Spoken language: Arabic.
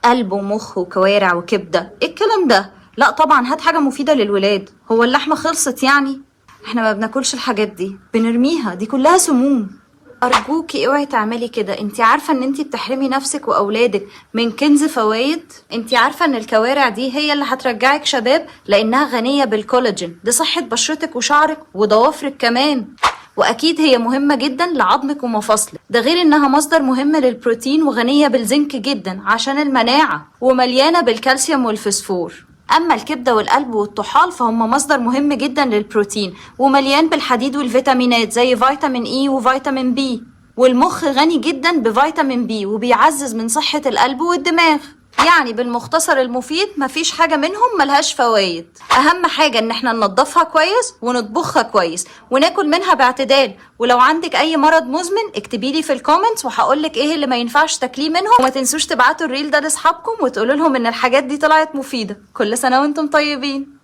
قلب ومخ وكوارع وكبدة، ايه الكلام ده؟ لا طبعا، هات حاجة مفيدة للولاد. هو اللحمة خلصت يعني؟ احنا ما بناكلش الحاجات دي، بنرميها، دي كلها سموم. ارجوكي اوعي تعملي كده، انتي عارفة ان انتي بتحرمي نفسك واولادك من كنز فوايد. انتي عارفة ان الكوارع دي هي اللي هترجعك شباب، لانها غنية بالكولاجين، دي صحة بشرتك وشعرك وضوافرك كمان. واكيد هي مهمة جدا لعظمك ومفاصلك، ده غير انها مصدر مهم للبروتين وغنية بالزنك جدا عشان المناعة، ومليانة بالكالسيوم والفسفور. اما الكبدة والقلب والطحال فهم مصدر مهم جدا للبروتين، ومليان بالحديد والفيتامينات زي فيتامين اي وفيتامين بي. والمخ غني جدا بفيتامين بي وبيعزز من صحة القلب والدماغ. يعني بالمختصر المفيد مفيش حاجة منهم ملهاش فوايد. اهم حاجة ان احنا ننضفها كويس ونطبخها كويس وناكل منها باعتدال. ولو عندك اي مرض مزمن اكتبيلي في الكومنتس وهقولك ايه اللي ما ينفعش تاكليه منهم. وما تنسوش تبعتوا الريل ده لاصحابكم وتقولوا لهم ان الحاجات دي طلعت مفيدة. كل سنة وانتم طيبين.